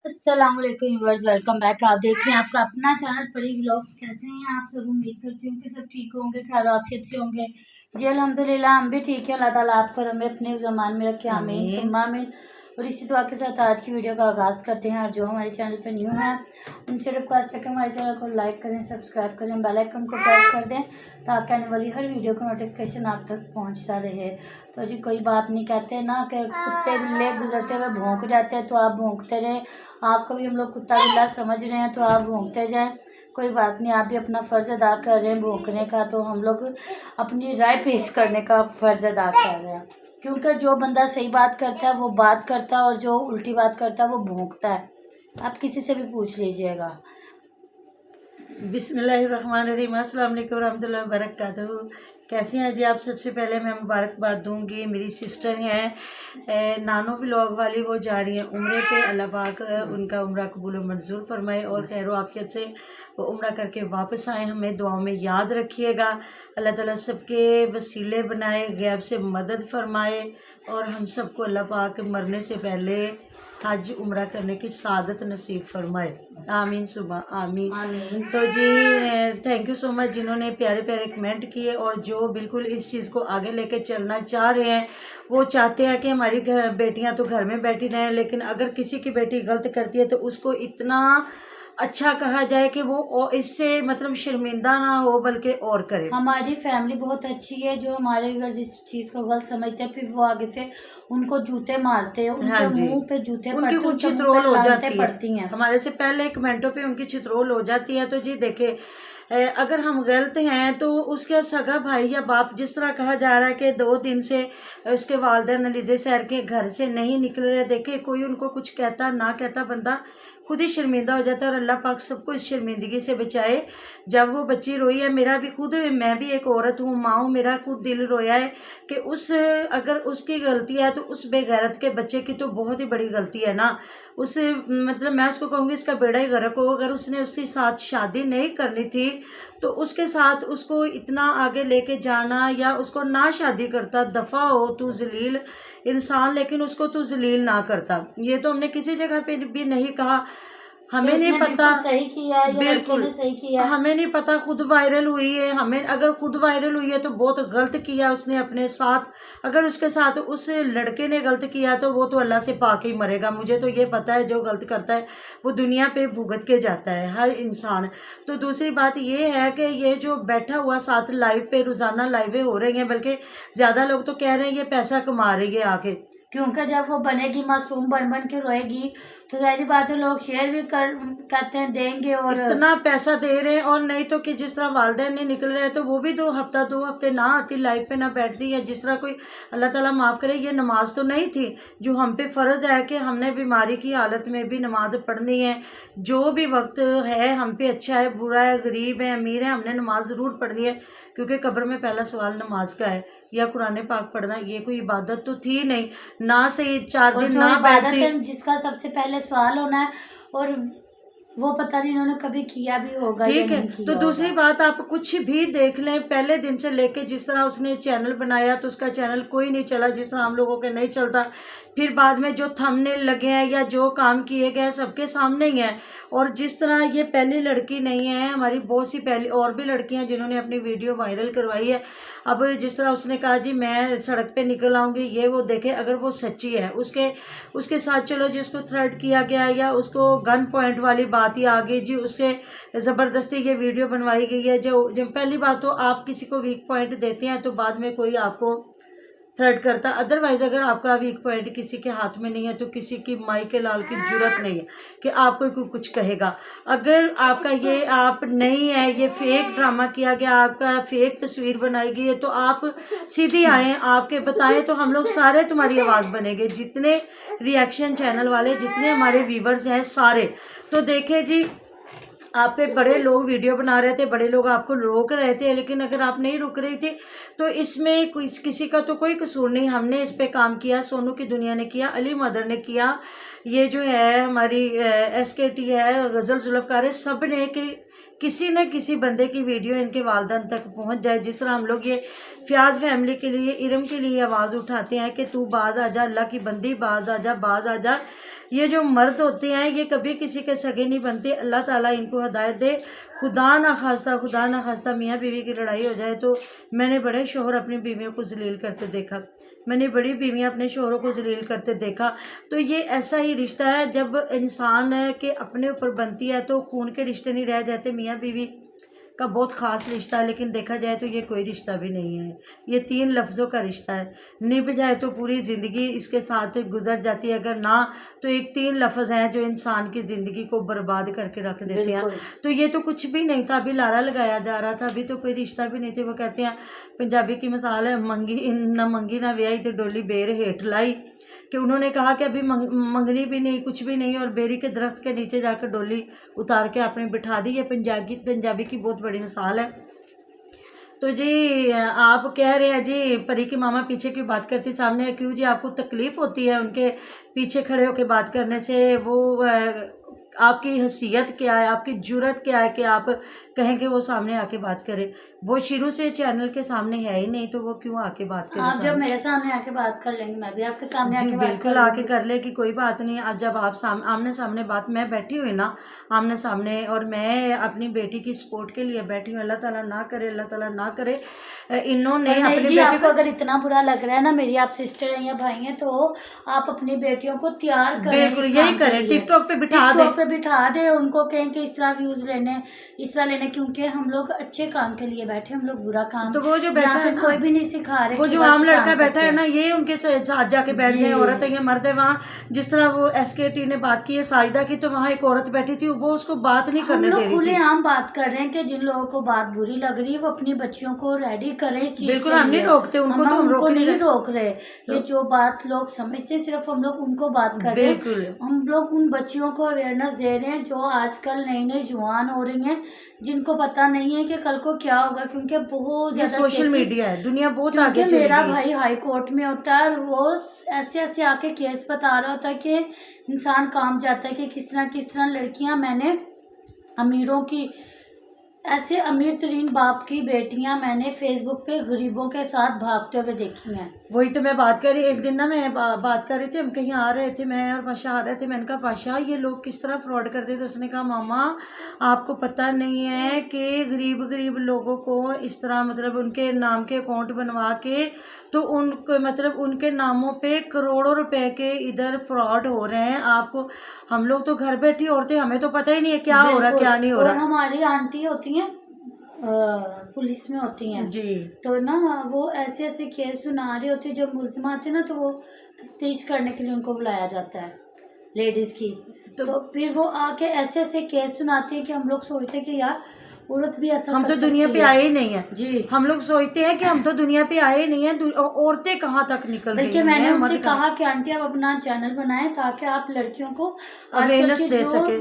अस्सलाम वालेकुम viewers, welcome back. आप देख रहे हैं आपका अपना चैनल परी व्लॉग्स। कैसे हैं आप सब? उम्मीद करती हूँ कि सब ठीक होंगे, खैर आफियत से होंगे जी। अल्हम्दुलिल्लाह हम भी ठीक हैं। अल्लाह ताला आप पर हमें अपने ज़मान में रखे, आमीन सुम्मा आमीन। और इसी दुआ के साथ आज की वीडियो का आगाज़ करते हैं। और जो हमारे चैनल पर न्यू है उनसे रिक्वेस्ट है कि हमारे चैनल को लाइक करें, सब्सक्राइब करें, बेल आइकन को प्रेस कर दें ताकि आने वाली हर वीडियो का नोटिफिकेशन आप तक पहुंचता रहे। तो जी कोई बात नहीं, कहते हैं ना कि कुत्ते बिल्ले गुजरते हुए भौंक जाते हैं, तो आप भौंकते रहें। आपको भी हम लोग कुत्ता बिल्ला समझ रहे हैं तो आप भौंकते जाएं। कोई बात नहीं, आप भी अपना फ़र्ज़ अदा कर रहे हैं भौंकने का, तो हम लोग अपनी राय पेश करने का फ़र्ज़ अदा कर रहे हैं। क्योंकि जो बंदा सही बात करता है वो बात करता है, और जो उल्टी बात करता है वो भौंकता है। आप किसी से भी पूछ लीजिएगा। बिस्मिल्लाहिर्रहमानिर्रहीम, अस्सलाम वालेकुम रहमतुल्लाहि व बरकातहू। कैसी हैं जी आप? सबसे पहले मैं मुबारकबाद दूंगी। मेरी सिस्टर हैं नानो व्लॉग वाली, वो जा रही हैं उम्रे पे। अल्लाह पाक उनका उम्रा कबूल मंजूर फरमाए और खैर आफियत से वो उम्रा करके वापस आए। हमें दुआओं में याद रखिएगा। अल्लाह ताला सबके वसीले बनाए, गैब से मदद फरमाए और हम सबको अल्लाह पाक मरने से पहले हज उम्रा करने की सादत नसीब फरमाए, आमीन सुबह आमीन। तो जी थैंक यू सो मच जिन्होंने प्यारे प्यारे कमेंट किए और जो बिल्कुल इस चीज़ को आगे लेके चलना चाह रहे हैं। वो चाहते हैं कि हमारी बेटियां तो घर में बैठी रहें, लेकिन अगर किसी की बेटी गलत करती है तो उसको इतना अच्छा कहा जाए कि वो इससे मतलब शर्मिंदा ना हो बल्कि और करे। हमारी फैमिली बहुत अच्छी है, जो हमारे व्यूअर्स इस चीज़ को गलत समझते हैं फिर वो आगे से उनको जूते मारते हैं, उनके हाँ जी, मुंह पे जूते उनकी पड़ते कुछ हैं, चित्रोल हो जाती पड़ती है। हैं। हमारे से पहले कमेंटों पे उनकी चित्रोल हो जाती है। तो जी देखे, अगर हम गलत हैं तो उसका सगा भाई या बाप, जिस तरह कहा जा रहा है कि 2 दिन से उसके वालिदैन अलीज़े सैर के घर से नहीं निकल रहे, देखे कोई उनको कुछ कहता ना कहता बंदा खुद ही शर्मिंदा हो जाता है। और अल्लाह पाक सबको इस शर्मिंदगी से बचाए। जब वो बच्ची रोई है, मेरा भी खुद, मैं भी एक औरत हूँ, माँ हूँ, मेरा खुद दिल रोया है कि अगर उसकी गलती है तो उस बेगैरत के बच्चे की तो बहुत ही बड़ी गलती है ना। उस मतलब मैं उसको कहूँगी इसका बेड़ा ही गर्क हो। अगर उसने उसके साथ शादी नहीं करनी थी तो उसके साथ उसको इतना आगे लेके जाना, या उसको ना शादी करता, दफ़ा हो तू जलील इंसान, लेकिन उसको तू जलील ना करता। ये तो हमने किसी जगह पे भी नहीं कहा। हमें नहीं पता, सही किया या लड़के ने सही किया, हमें नहीं पता। खुद वायरल हुई है, हमें अगर खुद वायरल हुई है तो बहुत गलत किया उसने अपने साथ। अगर उसके साथ उस लड़के ने गलत किया तो वो तो अल्लाह से पाक ही मरेगा। मुझे तो ये पता है जो गलत करता है वो दुनिया पे भुगत के जाता है हर इंसान। तो दूसरी बात ये है कि ये जो बैठा हुआ साथ लाइव पे रोज़ाना लाइवें हो रही हैं, बल्कि ज़्यादा लोग तो कह रहे हैं ये पैसा कमा रही है आके। क्योंकि जब वो बनेगी मासूम बन बन के रोएगी तो जाहिर बात है लोग शेयर भी कहते हैं देंगे, और इतना पैसा दे रहे हैं। और नहीं तो कि जिस तरह वालिदैन नहीं निकल रहे तो वो भी 2 हफ्ते ना आती लाइव पे, ना बैठती, या जिस तरह कोई अल्लाह ताला माफ़ करे। ये नमाज तो नहीं थी जो हम पे फ़र्ज़ है कि हमने बीमारी की हालत में भी नमाज पढ़नी है। जो भी वक्त है हम पे, अच्छा है बुरा है, गरीब है अमीर है, हमने नमाज ज़रूर पढ़नी है। क्योंकि कब्र में पहला सवाल नमाज का है या कुरान पाक पढ़ना। ये कोई इबादत तो थी नहीं ना, सही 4 दिन ना बैठती, जिसका सबसे पहले सवाल होना है, और वो पता नहीं उन्होंने कभी किया भी होगा, ठीक है। तो दूसरी बात, आप कुछ भी देख लें, पहले दिन से लेके जिस तरह उसने चैनल बनाया तो उसका चैनल कोई नहीं चला जिस तरह हम लोगों के नहीं चलता। फिर बाद में जो थंबनेल लगे हैं या जो काम किए गए सबके सामने ही हैं। और जिस तरह ये पहली लड़की नहीं है, हमारी बहुत सी पहली और भी लड़कियां जिन्होंने अपनी वीडियो वायरल करवाई है। अब जिस तरह उसने कहा जी मैं सड़क पे निकल आऊँगी, ये वो देखे, अगर वो सच्ची है उसके साथ चलो जिसको थ्रेट किया गया या उसको गन पॉइंट वाली बात ही आ गई जी, उससे ज़बरदस्ती ये वीडियो बनवाई गई है। जो पहली बात तो आप किसी को वीक पॉइंट देते हैं तो बाद में कोई आपको थ्रेट करता। अदरवाइज़ अगर आपका वीक पॉइंट किसी के हाथ में नहीं है तो किसी की माई के लाल की जरूरत नहीं है कि आपको कोई कुछ कहेगा। अगर आपका ये आप नहीं है, ये फेक ड्रामा किया गया, आपका फेक तस्वीर बनाई गई है, तो आप सीधी आए, आपके बताएं तो हम लोग सारे तुम्हारी आवाज़ बनेंगे। जितने रिएक्शन चैनल वाले, जितने हमारे व्यूवर्स हैं सारे, तो देखे जी आप पे बड़े लोग वीडियो बना रहे थे, बड़े लोग आपको रोक रहे थे, लेकिन अगर आप नहीं रुक रही थी तो इसमें किसी का तो कोई कसूर नहीं। हमने इस पे काम किया, सोनू की दुनिया ने किया, अली मदर ने किया, ये जो है हमारी SKT है, गज़ल जुल्फ़कार है, सब ने कि किसी न किसी बंदे की वीडियो इनके वालिदैन तक पहुंच जाए। जिस तरह हम लोग ये फ़याज़ फैमिली के लिए, इरम के लिए आवाज़ उठाते हैं कि तू बाज आ जा, अल्लाह की बंदी बाज आ जा, बाज आ जा। ये जो मर्द होते हैं ये कभी किसी के सगे नहीं बनते। अल्लाह ताला इनको हदायत दे। खुदा ना खास्ता मियाँ बीवी की लड़ाई हो जाए तो मैंने बड़े शोहर अपनी बीवियों को जलील करते देखा, मैंने बड़ी बीवियाँ अपने शोहरों को जलील करते देखा। तो ये ऐसा ही रिश्ता है जब इंसान के अपने ऊपर बनती है तो खून के रिश्ते नहीं रह जाते। मियाँ बीवी का बहुत ख़ास रिश्ता है, लेकिन देखा जाए तो ये कोई रिश्ता भी नहीं है, ये 3 लफ्ज़ों का रिश्ता है। निभ जाए तो पूरी ज़िंदगी इसके साथ गुजर जाती है, अगर ना तो एक 3 लफ्ज़ हैं जो इंसान की ज़िंदगी को बर्बाद करके रख देते हैं। तो ये तो कुछ भी नहीं था, अभी लारा लगाया जा रहा था, अभी तो कोई रिश्ता भी नहीं थे। वो कहते हैं, पंजाबी की मिसाल है, मंगी ना व्याही तो डोली बेर हेठ लाई, कि उन्होंने कहा कि अभी मंगनी भी नहीं, कुछ भी नहीं, और बेरी के दरख्त के नीचे जाकर डोली उतार के आपने बिठा दी। ये पंजाबी की बहुत बड़ी मिसाल है। तो जी आप कह रहे हैं जी परी की मामा पीछे क्यों बात करती सामने, क्यों जी आपको तकलीफ़ होती है उनके पीछे खड़े होकर बात करने से? वो आपकी हैसियत क्या है, आपकी जुर्रत क्या है कि आप कहें कि वो सामने आके बात करे? वो शुरू से चैनल के सामने है ही नहीं, तो वो क्यों आके बात करे? आप जब मेरे सामने आके बात कर लेंगे मैं भी आपके सामने जी आके बात बिल्कुल, आके कर ले कि कोई बात नहीं। आज जब आप आमने सामने बात, मैं बैठी हुई ना आमने सामने, और मैं अपनी बेटी की सपोर्ट के लिए बैठी हूँ। अल्लाह ताला ना करे, अल्लाह ताला ना करे इन्होंने अपनी बेटी आपको अगर इतना बुरा लग रहा है ना, मेरी आप सिस्टर हैं या भाई हैं, तो आप अपनी बेटियों को तैयार करें, बिल्कुल यही करें, टिकटॉक पे बिठा दे, उनको कहें कि इस तरह व्यूज लेने, इस तरह लेने, क्योंकि हम लोग अच्छे काम के लिए बैठे, हम लोग बुरा काम तो वो जो बैठा है ना, कोई भी नहीं सिखा रहे, वो जो आम लड़का बैठा है ना, ये उनके साथ जाके बैठ गए। औरत है ये मर्द है। वहाँ जिस तरह वो SKT ने बात की है साजिदा की, तो वहाँ एक औरत बैठी थी, वो उसको बात नहीं करने दे रही थी। खुले आम बात कर रहे हैं कि जिन लोगों को बात बुरी लग रही है वो अपनी बच्चियों को रेडी करें इस चीज। बिल्कुल हम नहीं रोकते उनको, तो हम नहीं रोक रहे। ये जो बात लोग समझते हैं सिर्फ हम लोग उनको बात कर रहे हैं। हम लोग उन बच्चियों को अवेयरनेस दे रहे हैं जो आजकल नई नई जुआन हो रही हैं, जिनको पता नहीं है कि कल को क्या होगा, क्योंकि बहुत ज्यादा सोशल मीडिया है, दुनिया बहुत आगे चली गई। मेरा भाई हाई कोर्ट में होता है और वो ऐसे ऐसे आके केस बता रहा होता है कि इंसान काम जाता है कि किस तरह लड़कियां, मैंने अमीरों की, ऐसे अमीर तरीन बाप की बेटियां मैंने फेसबुक पे गरीबों के साथ भागते हुए देखी हैं। वही तो मैं बात कर रही। एक दिन ना मैं बात कर रही थी, हम कहीं आ रहे थे, मैं और पाशा आ रहे थे। मैंने कहा पाशा ये लोग किस तरह फ्रॉड करते थे? उसने कहा मामा आपको पता नहीं है कि गरीब लोगों को इस तरह मतलब उनके नाम के अकाउंट बनवा के तो उनको मतलब उनके नामों पे करोड़ों रुपए के इधर फ्रॉड हो रहे हैं। आपको, हम लोग तो घर बैठी औरतें, हमें तो पता ही नहीं है क्या हो रहा क्या नहीं हो रहा। और हमारी आंटी होती हैं पुलिस में होती हैं जी, तो ना वो ऐसे ऐसे केस सुना रही होती है। जब मुलजिम आते हैं ना तो वो तफ्तीश करने के लिए उनको बुलाया जाता है लेडीज की, तो फिर वो आके ऐसे ऐसे केस सुनाते हैं कि हम लोग सोचते हैं कि यार औरत भी ऐसा, हम तो दुनिया पे आए ही नहीं है जी। हम लोग सोचते हैं कि हम तो दुनिया पे आए ही नहीं है, औरतें कहाँ तक निकल गई। बल्कि मैंने उनसे कहा कि आंटी आप अपना चैनल बनाएं ताकि आप लड़कियों को अवेयरनेस दे सके,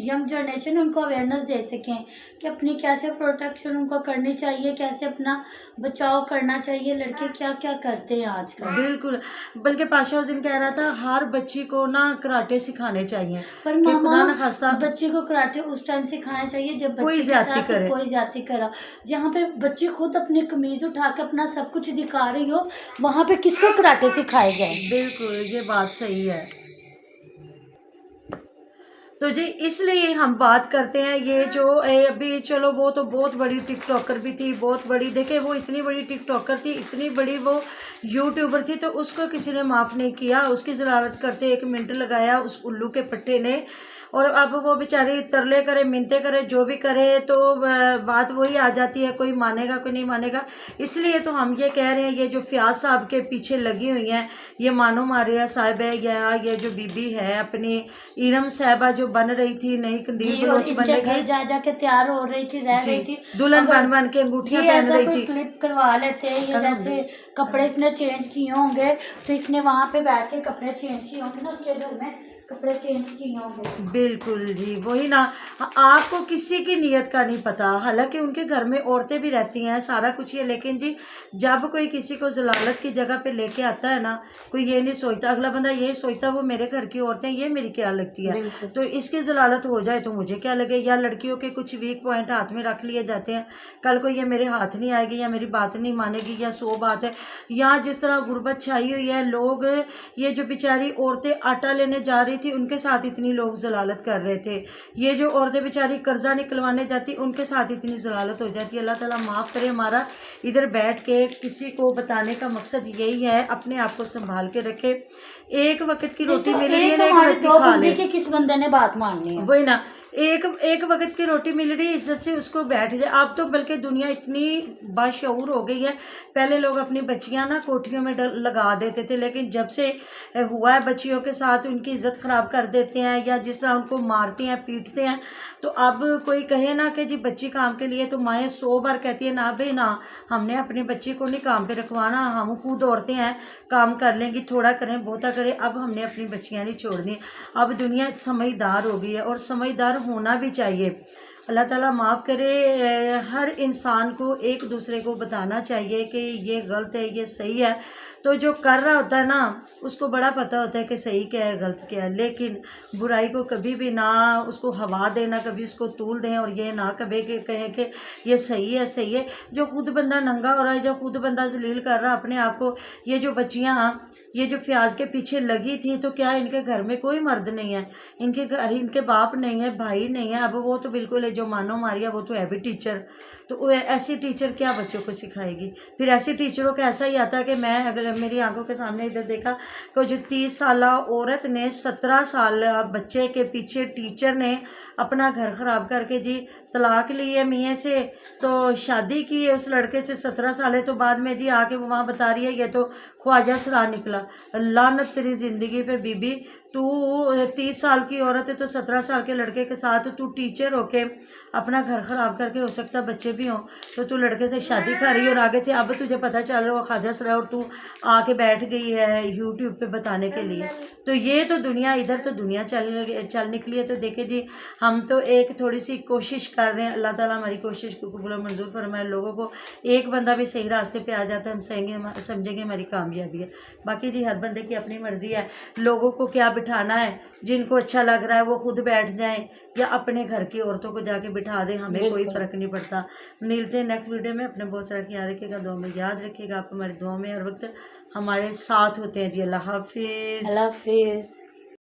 यंग जनरेशन उनको अवेयरनेस दे सकें कि अपनी कैसे प्रोटेक्शन उनको करनी चाहिए, कैसे अपना बचाव करना चाहिए, लड़के क्या क्या करते हैं आजकल। बिल्कुल, बल्कि पाशा उस दिन कह रहा था हर बच्ची को ना कराटे सिखाने चाहिए, पर मामा बच्ची को कराटे उस टाइम सिखाना चाहिए जब कोई ज्यादती करा। जहाँ पे बच्ची खुद अपनी कमीज उठा के अपना सब कुछ दिखा रही हो, वहाँ पे किसको कराटे सिखाए जाए? बिल्कुल ये बात सही है। तो जी इसलिए हम बात करते हैं ये जो अभी चलो वो तो बहुत बड़ी टिकटॉकर भी थी, बहुत बड़ी, देखे वो इतनी बड़ी टिकटॉकर थी, इतनी बड़ी वो यूट्यूबर थी, तो उसको किसी ने माफ़ नहीं किया। उसकी ज़रारत करते 1 मिनट लगाया उस उल्लू के पट्टे ने, और अब वो बेचारी तरले करे, मिन्नते करे, जो भी करे, तो बात वही आ जाती है, कोई मानेगा कोई नहीं मानेगा। इसलिए तो हम ये कह रहे हैं ये जो फयाज साहब के पीछे लगी हुई हैं, ये मानो मारिया साहब है या ये जो बीबी है अपनी इरम साहबा जो बन रही थी नई कंदील बलोच बनने के, जा जाके तैयार हो रही थी, रह रही थी, दुल्हन बन के अंगूठियां पहन रही थी। क्लिप करवा लेते हैं, ये जैसे कपड़े इसने चेंज किए होंगे तो इसने वहाँ पे बैठ के कपड़े चेंज किए होंगे ना, उसके घर में कपड़े चेंज किए होंगे। बिल्कुल जी वही ना, आपको किसी की नीयत का नहीं पता। हालांकि उनके घर में औरतें भी रहती हैं, सारा कुछ है, लेकिन जी जब कोई किसी को जलालत की जगह पे लेके आता है ना, कोई ये नहीं सोचता, अगला बंदा ये सोचता वो मेरे घर की औरतें ये मेरी क्या लगती है, तो इसकी जलालत हो जाए तो मुझे क्या लगे। या लड़कियों के कुछ वीक पॉइंट हाथ में रख लिए जाते हैं, कल को ये मेरे हाथ नहीं आएगी या मेरी बात नहीं मानेगी या 100 बात है। यहाँ जिस तरह गुर्बत छाई हुई है, लोग ये जो बेचारी औरतें आटा लेने जा रही थी उनके साथ इतनी लोग जलालत कर रहे थे, ये जो औरतें बेचारी कर्जा निकलवाने जाती उनके साथ इतनी जलालत हो जाती है। अल्लाह ताला माफ़ करे। हमारा इधर बैठ के किसी को बताने का मकसद यही है, अपने आप को संभाल के रखे। एक वक्त की रोटी मिल रही है ना, एक हमारे वक्त दो खा बंदे ले, के किस बंदे ने बात माननी है। वही ना, एक वक्त की रोटी मिल रही है, इज्जत से उसको बैठ जाए। अब तो बल्कि दुनिया इतनी बाशऊर हो गई है। पहले लोग अपनी बच्चियां ना कोठियों में लगा देते थे, लेकिन जब से हुआ है बच्चियों के साथ उनकी इज्जत ख़राब कर देते हैं या जिस तरह उनको मारते हैं पीटते हैं। तो अब कोई कहे ना कि जी बच्ची काम के लिए, तो माएँ 100 बार कहती है ना भाई ना, हमने अपनी बच्ची को नहीं काम पे रखवाना, हम खुद औरतें हैं, काम कर लेंगी, थोड़ा करें बहुता करें, अब हमने अपनी बच्चियां नहीं छोड़नी। अब दुनिया समझदार हो गई है और समझदार होना भी चाहिए। अल्लाह ताला माफ़ करे। हर इंसान को एक दूसरे को बताना चाहिए कि ये गलत है, ये सही है। तो जो कर रहा होता है ना, उसको बड़ा पता होता है कि सही क्या है गलत क्या है, लेकिन बुराई को कभी भी ना उसको हवा दें, ना कभी उसको तूल दें, और ये ना कभी कि कहें कि ये सही है सही है। जो खुद बंदा नंगा हो रहा है, जो खुद बंदा जलील कर रहा है अपने आप को, ये जो बच्चियाँ ये जो फ्याज के पीछे लगी थी, तो क्या इनके घर में कोई मर्द नहीं है, इनके घर इनके बाप नहीं है, भाई नहीं है। अब वो तो बिल्कुल है, जो मानो मारिया वो तो है भी टीचर, तो वो ऐसी टीचर क्या बच्चों को सिखाएगी। फिर ऐसी टीचरों का ऐसा ही आता है कि मैं अगर मेरी आंखों के सामने इधर देखा कि जो 30 साल औरत ने 17 साल बच्चे के पीछे टीचर ने अपना घर ख़राब करके जी तलाक ली है मियाँ से, तो शादी की है उस लड़के से 17 साल है, तो बाद में जी आके वो वहाँ बता रही है ये तो ख्वाजा सरा निकला। लानत तेरी ज़िंदगी पे बीबी, तू 30 साल की औरत है तो 17 साल के लड़के के साथ तू टीचर होके अपना घर ख़राब करके, हो सकता बच्चे भी हों, तो तू लड़के से शादी कर रही है और आगे से अब तुझे पता चल रहा है वो ख्वाजा सरा, और तू आके बैठ गई है यूट्यूब पे बताने के लिए। तो ये तो दुनिया, इधर तो दुनिया चल निकली है। तो देखे जी, हम तो एक थोड़ी सी कोशिश कर रहे हैं, अल्लाह ताला हमारी कोशिश को कबूल और मंजूर फरमाए। लोगों को एक बंदा भी सही रास्ते पे आ जाता है, हम समझेंगे हमारी कामयाबी है। बाकी जी हर बंदे की अपनी मर्ज़ी है, लोगों को क्या बिठाना है, जिनको अच्छा लग रहा है वो खुद बैठ जाएं या अपने घर की औरतों को जाके बिठा दें, हमें कोई फ़र्क नहीं पड़ता। मिलते हैं नेक्स्ट वीडियो में। अपने बहुत सारा ख्याल रखिएगा, दुआ में याद रखिएगा। आप हमारी दुआ में हर वक्त हमारे साथ होते हैं जी। अल्लाह हाफिज़। अल्लाह हाफिज़।